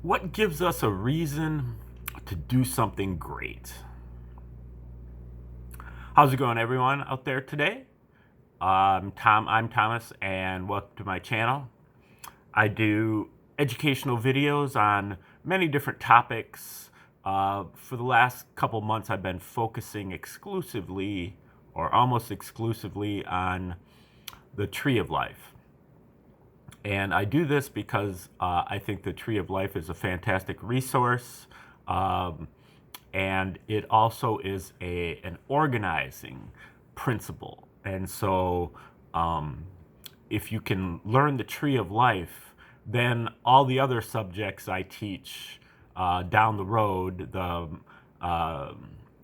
What gives us a reason to do something great? How's it going, everyone out there today? I'm Thomas, and welcome to my channel. I do educational videos on many different topics. For the last couple months, I've been focusing exclusively, or almost exclusively, on the Tree of Life. And I do this because I think the Tree of Life is a fantastic resource, and it also is an organizing principle. And so if you can learn the Tree of Life, then all the other subjects I teach down the road, the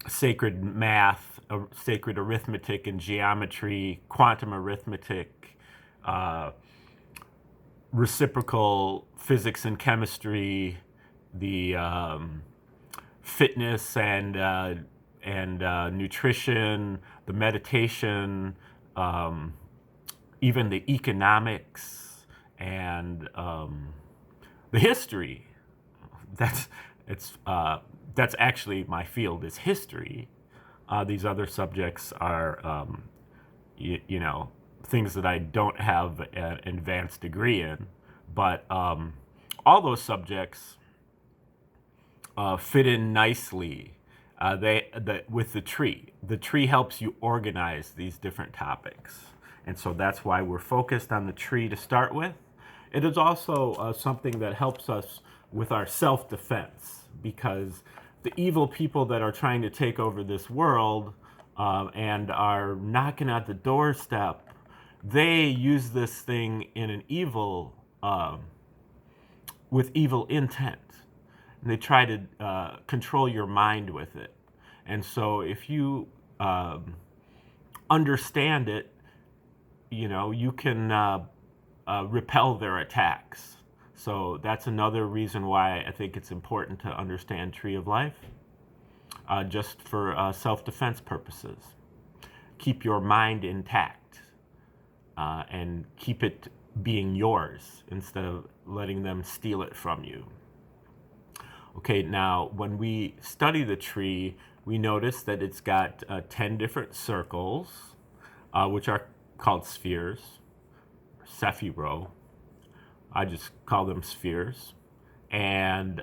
sacred math, sacred arithmetic and geometry, quantum arithmetic, reciprocal physics and chemistry, the fitness and nutrition, the meditation, even the economics and the history. That's actually my field, is history. These other subjects are you know, things that I don't have an advanced degree in, but all those subjects fit in nicely with the tree. The tree helps you organize these different topics, and so that's why we're focused on the tree to start with. It is also something that helps us with our self-defense, because the evil people that are trying to take over this world and are knocking at the doorstep, they use this thing in an evil, with evil intent. And they try to control your mind with it. And so if you understand it, you know, you can repel their attacks. So that's another reason why I think it's important to understand Tree of Life, just for self-defense purposes. Keep your mind intact. And keep it being yours instead of letting them steal it from you. Okay, now when we study the tree, we notice that it's got 10 different circles, which are called spheres, sephiro. I just call them spheres. And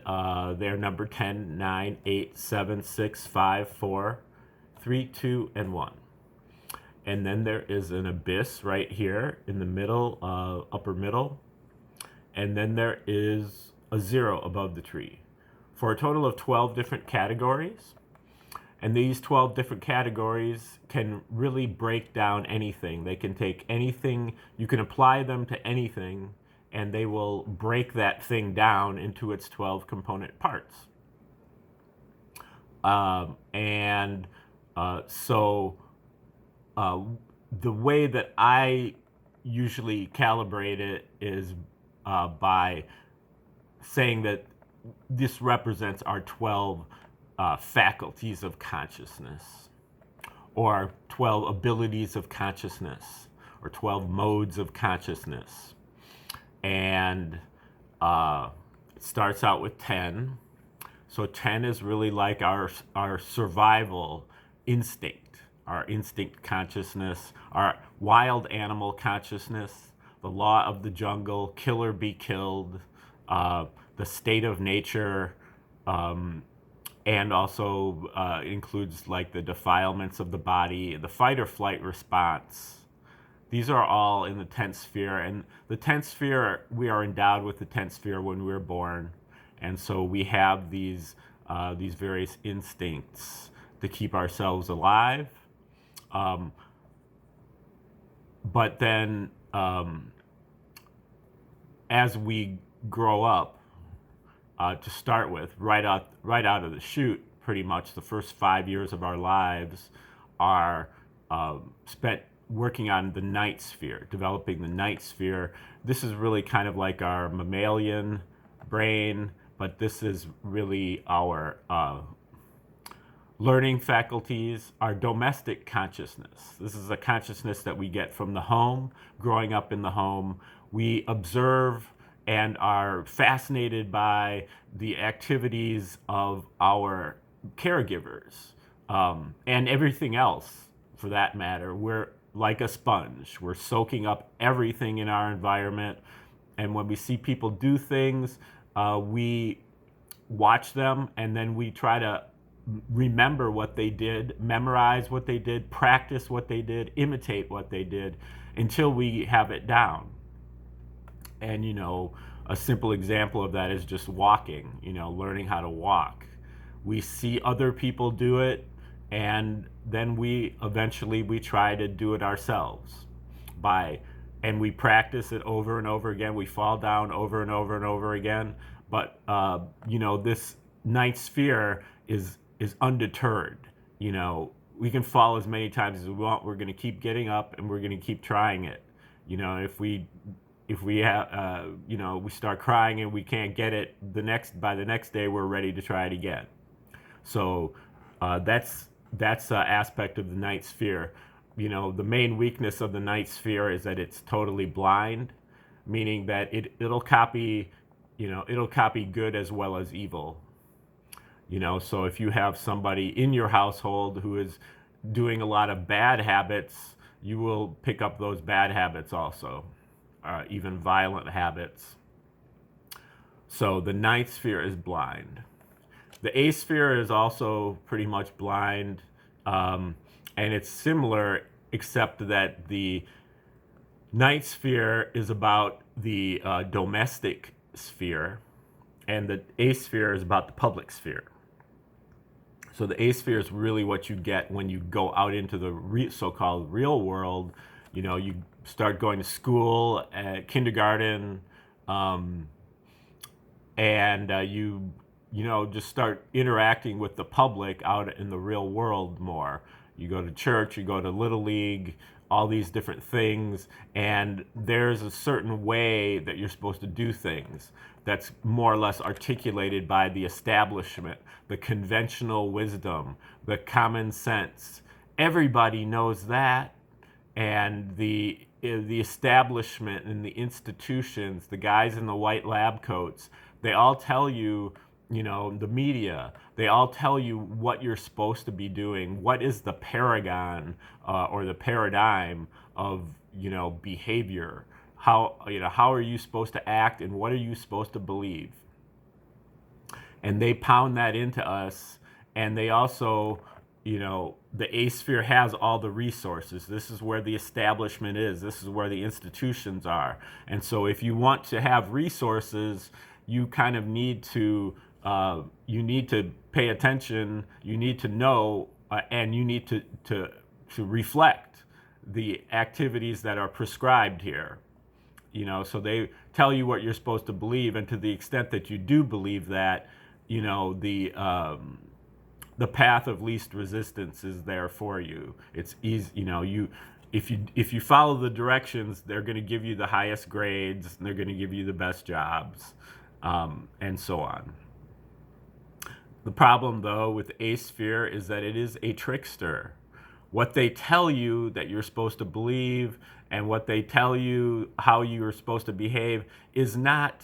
they're number 10, 9, 8, 7, 6, 5, 4, 3, 2, and 1. And then there is an abyss right here in the middle, upper middle. And then there is a 0 above the tree, for a total of 12 different categories. And these 12 different categories can really break down anything. They can take anything, you can apply them to anything, and they will break that thing down into its 12 component parts. The way that I usually calibrate it is by saying that this represents our 12 faculties of consciousness, or 12 abilities of consciousness, or 12 modes of consciousness. And it starts out with 10. So 10 is really like our survival instinct. Our instinct consciousness, our wild animal consciousness, the law of the jungle, kill or be killed, the state of nature, and also includes like the defilements of the body, the fight or flight response. These are all in the 10th sphere. And the 10th sphere, we are endowed with the 10th sphere when we're born. And so we have these various instincts to keep ourselves alive. But then as we grow up, to start with, right out of the chute, pretty much the first 5 years of our lives are spent working on the ninth sphere, developing the ninth sphere. This is really kind of like our mammalian brain, but this is really our learning faculties, our domestic consciousness. This is a consciousness that we get from the home, growing up in the home. We observe and are fascinated by the activities of our caregivers, and everything else for that matter. We're like a sponge. We're soaking up everything in our environment. And when we see people do things, we watch them, and then we try to remember what they did, memorize what they did, practice what they did, imitate what they did until we have it down. And, a simple example of that is just walking, learning how to walk. We see other people do it, and then we try to do it ourselves and we practice it over and over again. We fall down over and over and over again. But, this ninth sphere is undeterred. We can fall as many times as we want. We're going to keep getting up, and we're going to keep trying it. If we we start crying and we can't get it, by the next day we're ready to try it again. So that's an aspect of the ninth sphere. The main weakness of the ninth sphere is that it's totally blind, meaning that it'll copy good as well as evil. So if you have somebody in your household who is doing a lot of bad habits, you will pick up those bad habits also, even violent habits. So the ninth sphere is blind. The eighth sphere is also pretty much blind, and it's similar, except that the ninth sphere is about the domestic sphere, and the eighth sphere is about the public sphere. So the eighth sphere is really what you get when you go out into the so-called real world. You start going to school, kindergarten, and you just start interacting with the public out in the real world more. You go to church, you go to Little League, all these different things, and there's a certain way that you're supposed to do things that's more or less articulated by the establishment, the conventional wisdom, the common sense. Everybody knows that, and the establishment and the institutions, the guys in the white lab coats, they all tell you, the media, they all tell you what you're supposed to be doing. What is the paragon or the paradigm of, behavior? How are you supposed to act, and what are you supposed to believe? And they pound that into us, and they also, the eighth sphere has all the resources. This is where the establishment is. This is where the institutions are. And so if you want to have resources, you kind of need to pay attention, you need to know, and you need to reflect the activities that are prescribed here. So they tell you what you're supposed to believe, and to the extent that you do believe that, the path of least resistance is there for you. It's easy, if you follow the directions, they're going to give you the highest grades, and they're going to give you the best jobs, and so on. The problem, though, with the eighth sphere is that it is a trickster. What they tell you that you're supposed to believe, and what they tell you how you're supposed to behave, is not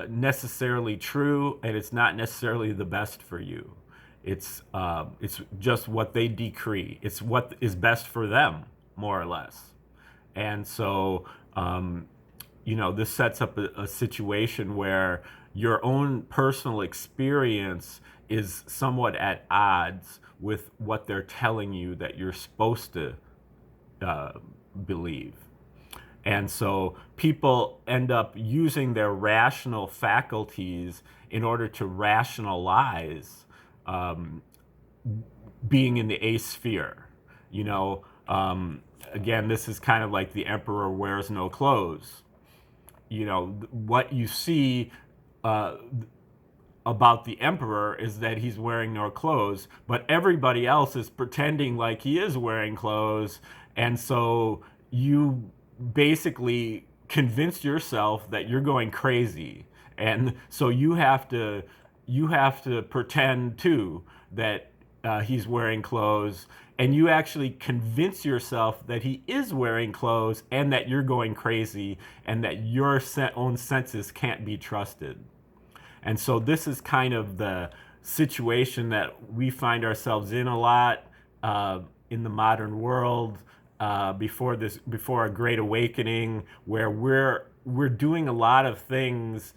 necessarily true, and it's not necessarily the best for you. It's just what they decree. It's what is best for them, more or less. And so, this sets up a situation where your own personal experience is somewhat at odds with what they're telling you that you're supposed to believe. And so people end up using their rational faculties in order to rationalize being in the eighth sphere. Again, this is kind of like the emperor wears no clothes. What you see about the emperor is that he's wearing no clothes, but everybody else is pretending like he is wearing clothes, and so you basically convince yourself that you're going crazy, and so you have to pretend too that he's wearing clothes, and you actually convince yourself that he is wearing clothes and that you're going crazy and that your own senses can't be trusted. And so this is kind of the situation that we find ourselves in a lot in the modern world before a great awakening, where we're doing a lot of things,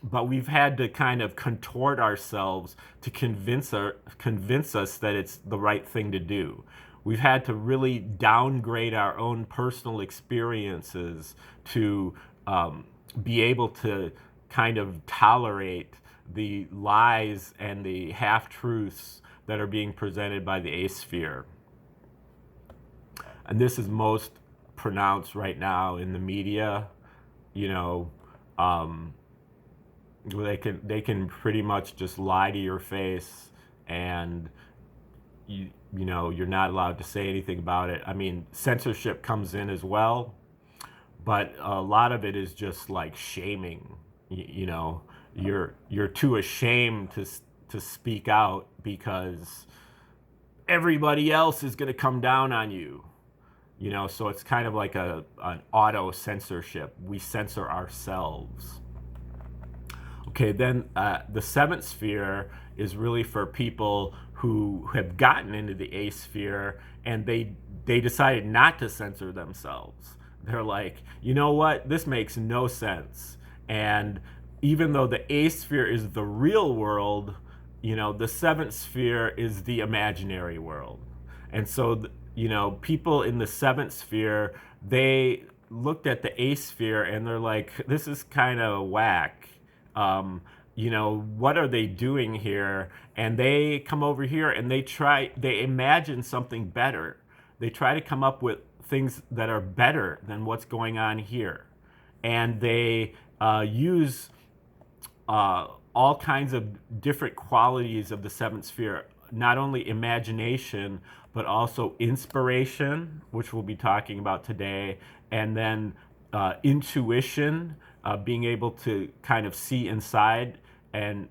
but we've had to kind of contort ourselves to convince us that it's the right thing to do. We've had to really downgrade our own personal experiences to be able to kind of tolerate the lies and the half-truths that are being presented by the asphere. And this is most pronounced right now in the media. You know, they can pretty much just lie to your face, and you know, you're not allowed to say anything about it. I mean, censorship comes in as well, but a lot of it is just like shaming. You know, you're too ashamed to speak out because everybody else is going to come down on you. You know, so it's kind of like an auto censorship. We censor ourselves. Okay, then the seventh sphere is really for people who have gotten into the asphere and they decided not to censor themselves. They're like, you know what, this makes no sense. And even though the asphere is the real world, you know, the seventh sphere is the imaginary world. And so, you know, people in the seventh sphere, they looked at the asphere and they're like, this is kind of whack. You know, what are they doing here? And they come over here and they imagine something better. They try to come up with things that are better than what's going on here. And they use all kinds of different qualities of the seventh sphere, not only imagination, but also inspiration, which we'll be talking about today, and then intuition, being able to kind of see inside and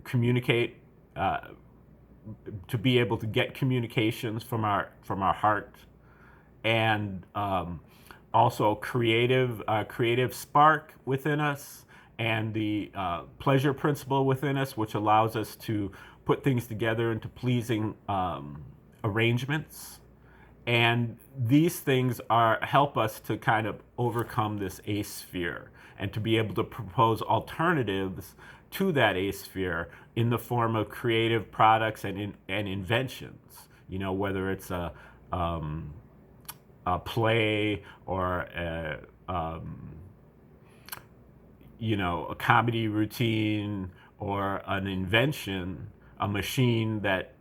communicate, to be able to get communications from our heart, and also creative spark within us, and the pleasure principle within us, which allows us to put things together into pleasing arrangements. And these things help us to kind of overcome this asphere and to be able to propose alternatives to that asphere in the form of creative products and inventions. You know, whether it's a play or you know, a comedy routine or an invention, a machine that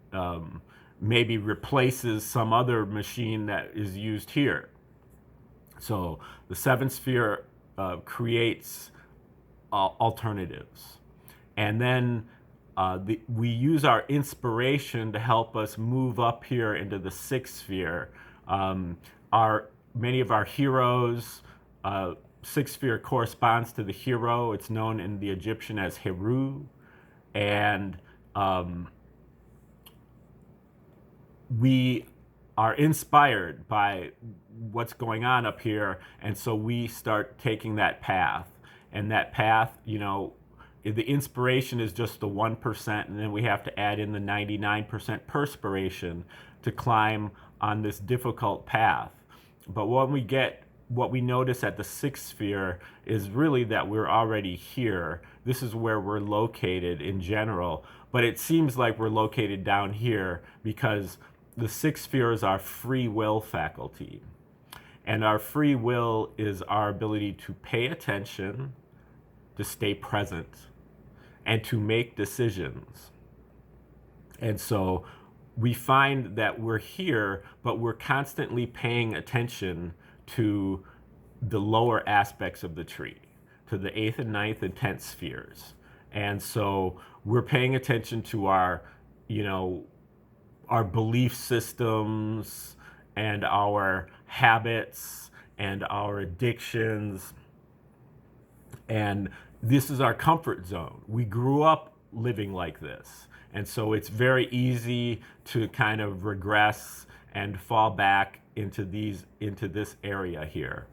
maybe replaces some other machine that is used here. So the seventh sphere creates alternatives. And then we use our inspiration to help us move up here into the sixth sphere. Many of our heroes, sixth sphere corresponds to the hero. It's known in the Egyptian as Heru. And we are inspired by what's going on up here, and so we start taking that path. And that path, you know, the inspiration is just the 1%, and then we have to add in the 99% perspiration to climb on this difficult path. But what we notice at the sixth sphere is really that we're already here. This is where we're located in general, but it seems like we're located down here because the sixth sphere is our free will faculty. And our free will is our ability to pay attention, to stay present, and to make decisions. And so we find that we're here, but we're constantly paying attention to the lower aspects of the tree, to the 8th and 9th and 10th spheres. And so we're paying attention to our, you know, our belief systems and our habits and our addictions. And this is our comfort zone. We grew up living like this. And so it's very easy to kind of regress and fall back into this area here.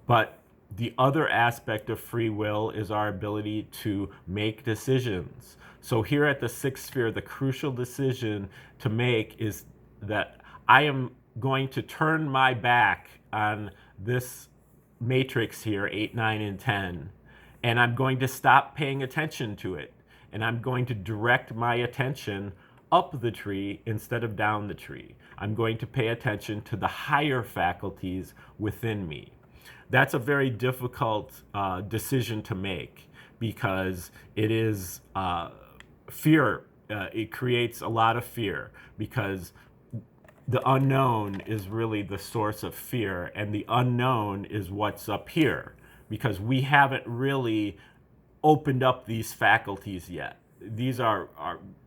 But the other aspect of free will is our ability to make decisions. So here at the sixth sphere, the crucial decision to make is that I am going to turn my back on this matrix here, 8, 9, and 10, and I'm going to stop paying attention to it. And I'm going to direct my attention up the tree instead of down the tree. I'm going to pay attention to the higher faculties within me. That's a very difficult decision to make because it is fear. It creates a lot of fear because the unknown is really the source of fear, and the unknown is what's up here because we haven't really opened up these faculties yet. These are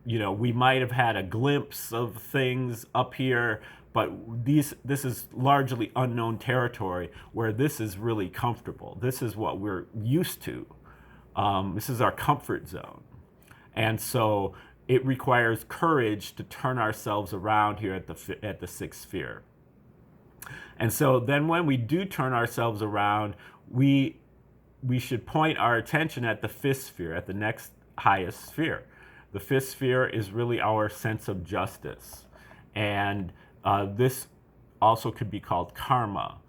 we might have had a glimpse of things up here, but this is largely unknown territory where this is really comfortable. This is what we're used to. This is our comfort zone. And so it requires courage to turn ourselves around here at the sixth sphere. And so then when we do turn ourselves around, we should point our attention at the fifth sphere, at the next highest sphere. The fifth sphere is really our sense of justice. And this also could be called karma,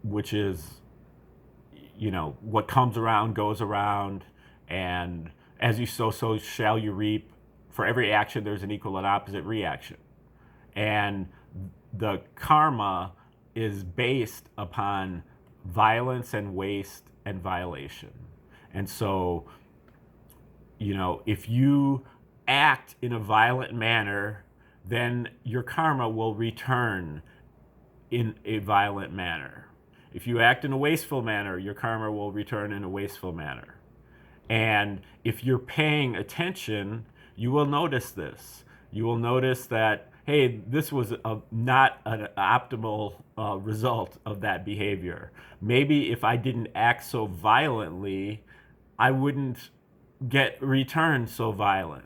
which is, what comes around goes around, and as you sow, so shall you reap. For every action, there's an equal and opposite reaction. And the karma is based upon violence and waste and violation. And so, if you act in a violent manner, then your karma will return in a violent manner. If you act in a wasteful manner, your karma will return in a wasteful manner. And if you're paying attention, you will notice this. You will notice that, hey, this was not an optimal result of that behavior. Maybe if I didn't act so violently, I wouldn't get returned so violent.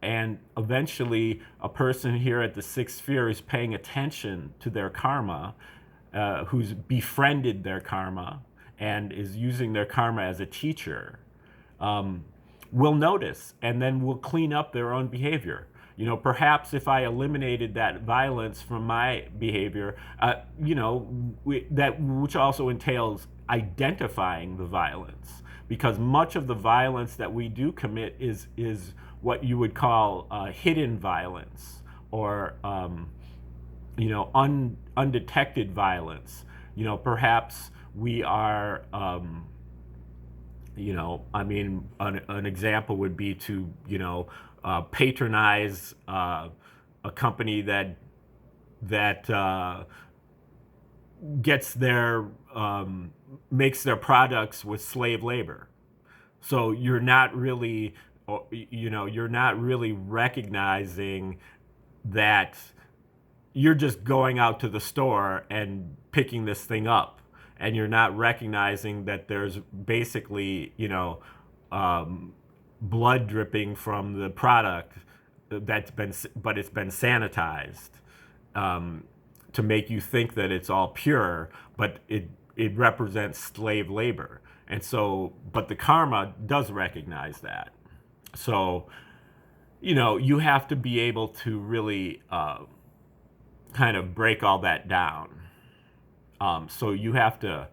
And eventually, a person here at the sixth sphere is paying attention to their karma, who's befriended their karma and is using their karma as a teacher, will notice and then will clean up their own behavior. Perhaps if I eliminated that violence from my behavior, which also entails identifying the violence, because much of the violence that we do commit is what you would call hidden violence or undetected violence. Perhaps we are. An example would be to patronize a company that gets makes their products with slave labor. So you're not really recognizing that you're just going out to the store and picking this thing up, and you're not recognizing that there's basically blood dripping from the product but it's been sanitized to make you think that it's all pure, but it represents slave labor. And so, but the karma does recognize that. So, you have to be able to really kind of break all that down. So you have to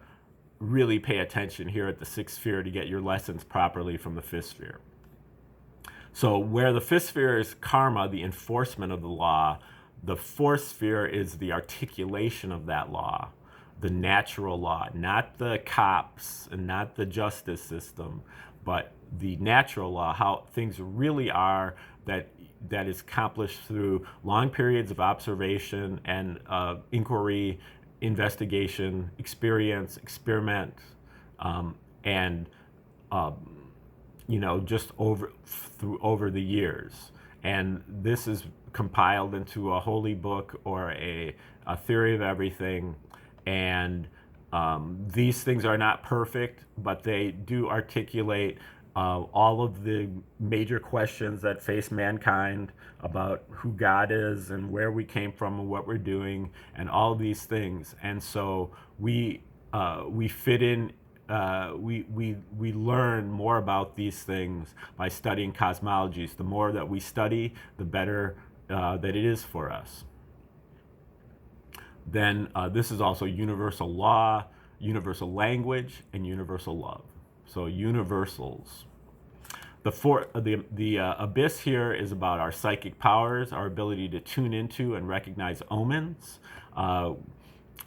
really pay attention here at the sixth sphere to get your lessons properly from the fifth sphere. So where the fifth sphere is karma, the enforcement of the law, the fourth sphere is the articulation of that law, the natural law, not the cops and not the justice system, but the natural law, how things really are, that is accomplished through long periods of observation and inquiry, investigation, experience, experiment, and just over the years. And this is compiled into a holy book or a theory of everything. And these things are not perfect, but they do articulate all of the major questions that face mankind about who God is and where we came from and what we're doing and all of these things. And so we fit in. We learn more about these things by studying cosmologies. The more that we study, the better that it is for us. Then this is also universal law, universal language, and universal love. So universals. The abyss here is about our psychic powers, our ability to tune into and recognize omens,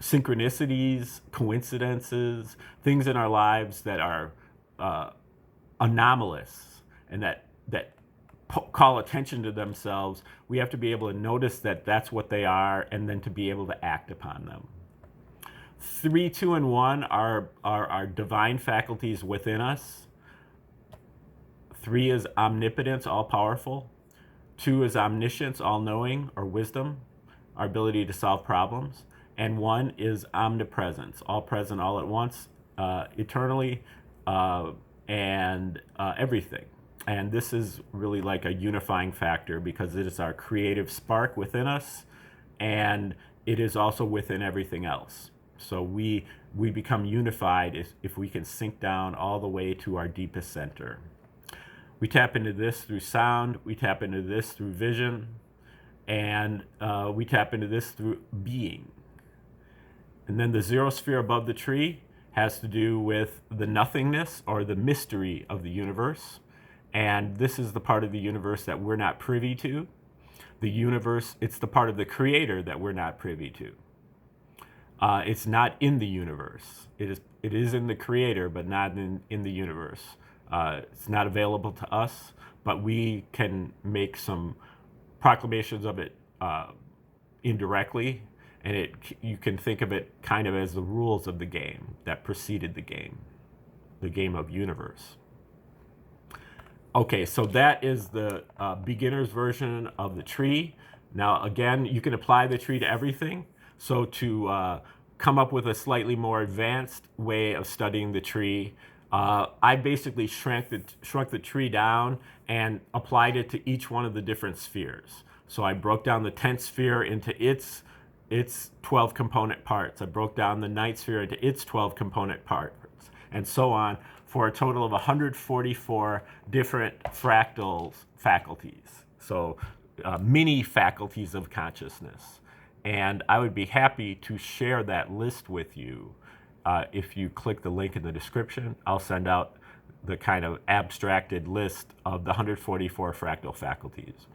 synchronicities, coincidences, things in our lives that are anomalous and that call attention to themselves. We have to be able to notice that that's what they are, and then to be able to act upon them. 3, 2, and 1 are our divine faculties within us. 3 is omnipotence, all-powerful. 2 is omniscience, all-knowing, or wisdom, our ability to solve problems. And 1 is omnipresence, all present, all at once, eternally, and everything. And this is really like a unifying factor because it is our creative spark within us, and it is also within everything else. So we become unified if we can sink down all the way to our deepest center. We tap into this through sound, we tap into this through vision, and we tap into this through being. And then the zero sphere above the tree has to do with the nothingness or the mystery of the universe. And this is the part of the universe that we're not privy to. The universe, it's the part of the creator that we're not privy to. It's not in the universe. It is in the creator, but not in the universe. It's not available to us, but we can make some proclamations of it indirectly, and you can think of it kind of as the rules of the game that preceded the game of universe. Okay, so that is the beginner's version of the tree. Now, again, you can apply the tree to everything. So to come up with a slightly more advanced way of studying the tree, I basically shrunk the tree down and applied it to each one of the different spheres. So I broke down the 10th sphere into its 12 component parts. I broke down the 9th sphere into its 12 component parts, and so on, for a total of 144 different fractal faculties. So mini faculties of consciousness. And I would be happy to share that list with you. If you click the link in the description, I'll send out the kind of abstracted list of the 144 fractal faculties.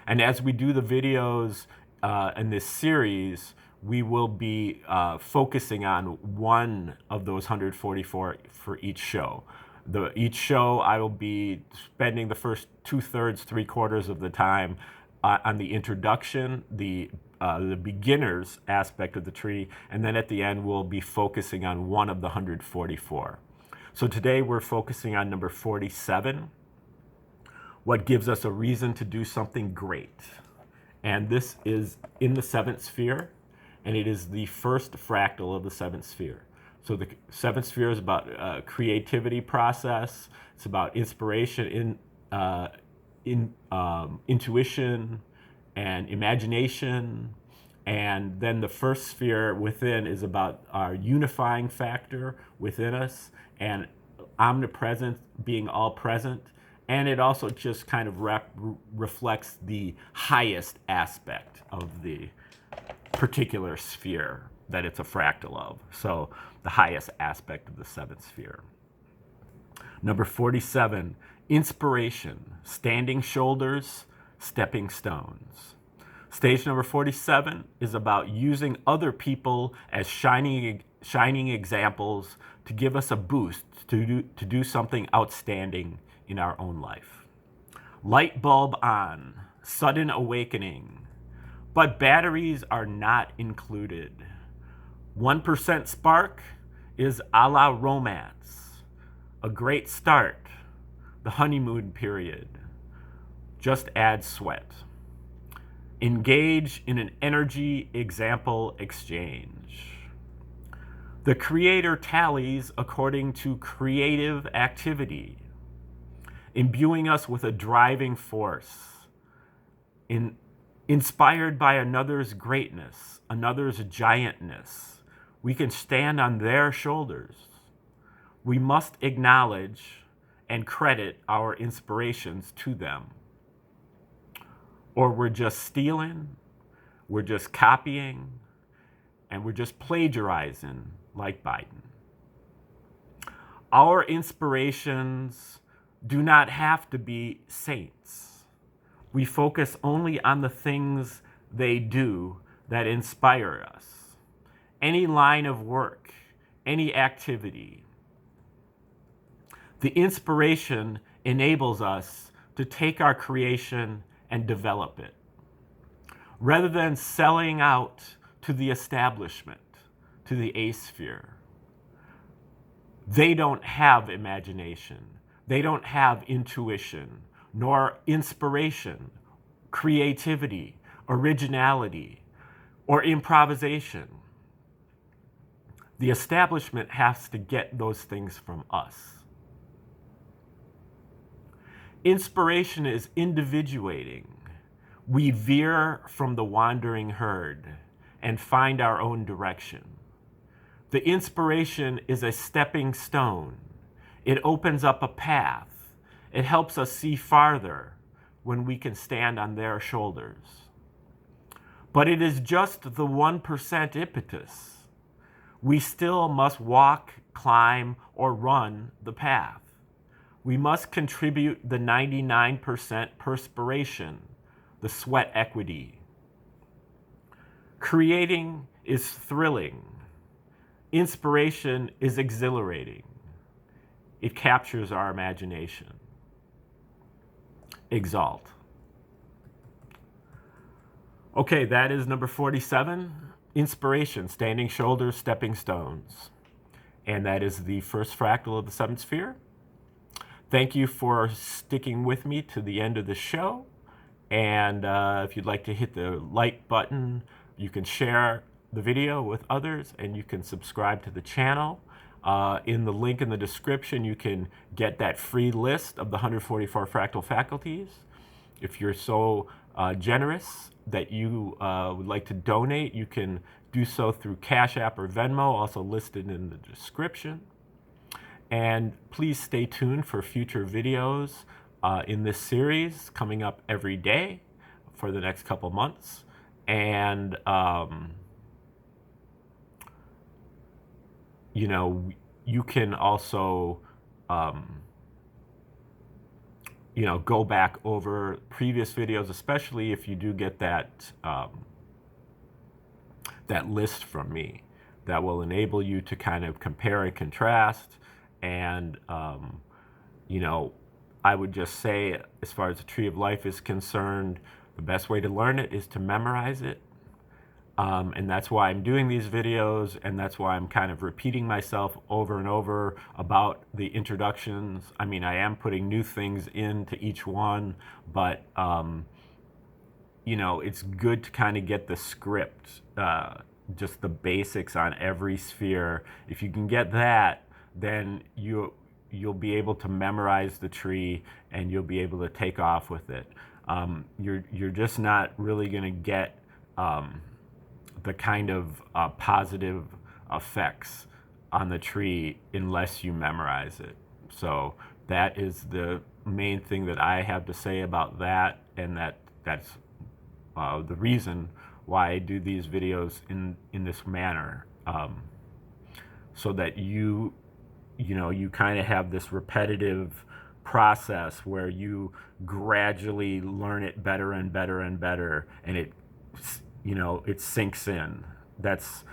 And as we do the videos in this series, we will be focusing on one of those 144 for each show. Each show, I will be spending the first 2/3, 3/4 of the time on the introduction, the beginner's aspect of the tree, and then at the end we'll be focusing on one of the 144. So today we're focusing on number 47, what gives us a reason to do something great. And this is in the 7th sphere, and it is the first fractal of the 7th sphere. So the 7th sphere is about creativity process. It's about inspiration, intuition, and imagination. And then the first sphere within is about our unifying factor within us and omnipresent, being all present. And it also just kind of reflects the highest aspect of the particular sphere that it's a fractal of. So the highest aspect of the 7th sphere. Number 47, inspiration, standing shoulders, stepping stones. Stage number 47 is about using other people as shining examples to give us a boost to do something outstanding in our own life. Light bulb on, sudden awakening, but batteries are not included. 1% spark is a la romance, a great start, the honeymoon period. Just add sweat. Engage in an energy example exchange. The creator tallies according to creative activity. imbuing us with a driving force, inspired by another's greatness, another's giantness. We can stand on their shoulders. We must acknowledge and credit our inspirations to them. Or we're just stealing, we're just copying, and we're just plagiarizing like Biden. Our inspirations do not have to be saints. We focus only on the things they do that inspire us. Any line of work, any activity. The inspiration enables us to take our creation and develop it, rather than selling out to the establishment, to the A-sphere. They don't have imagination. They don't have intuition, nor inspiration, creativity, originality, or improvisation. The establishment has to get those things from us. Inspiration is individuating. We veer from the wandering herd and find our own direction. The inspiration is a stepping stone. It opens up a path. It helps us see farther when we can stand on their shoulders. But it is just the 1% impetus. We still must walk, climb, or run the path. We must contribute the 99% perspiration, the sweat equity. Creating is thrilling. Inspiration is exhilarating. It captures our imagination. Exalt. Okay, that is number 47, Inspiration, Standing Shoulders, Stepping Stones. And that is the first fractal of the 7th sphere. Thank you for sticking with me to the end of the show. And if you'd like to hit the like button, you can share the video with others, and you can subscribe to the channel. In the link in the description, you can get that free list of the 144 fractal faculties. If you're so generous that you would like to donate, you can do so through Cash App or Venmo, also listed in the description. And please stay tuned for future videos in this series coming up every day for the next couple months. And, you know, you can also, you know, go back over previous videos, especially if you do get that, that list from me. That will enable you to kind of compare and contrast. And, you know, I would just say, as far as the Tree of Life is concerned, the best way to learn it is to memorize it. And that's why I'm doing these videos, and that's why I'm kind of repeating myself over and over about the introductions. I mean, I am putting new things into each one, but, you know, it's good to kind of get the script, just the basics on every sphere. If you can get that, then you'll be able to memorize the tree, and you'll be able to take off with it. You're just not really going to get the kind of positive effects on the tree unless you memorize it. So that is the main thing that I have to say about that, and that's the reason why I do these videos in this manner, so that you know, you kind of have this repetitive process where you gradually learn it better and better and better, and it, you know, it sinks in. That's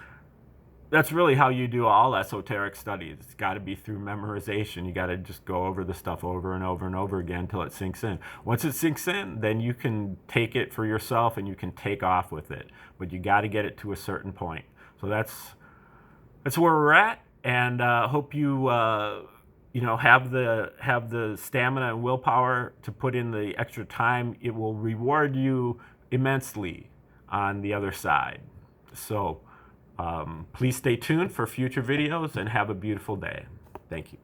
really how you do all esoteric studies. It's got to be through memorization. You got to just go over the stuff over and over and over again until it sinks in. Once it sinks in, then you can take it for yourself and you can take off with it. But you got to get it to a certain point. So that's where we're at. And hope you you know, have the stamina and willpower to put in the extra time. It will reward you immensely on the other side. So please stay tuned for future videos, and have a beautiful day. Thank you.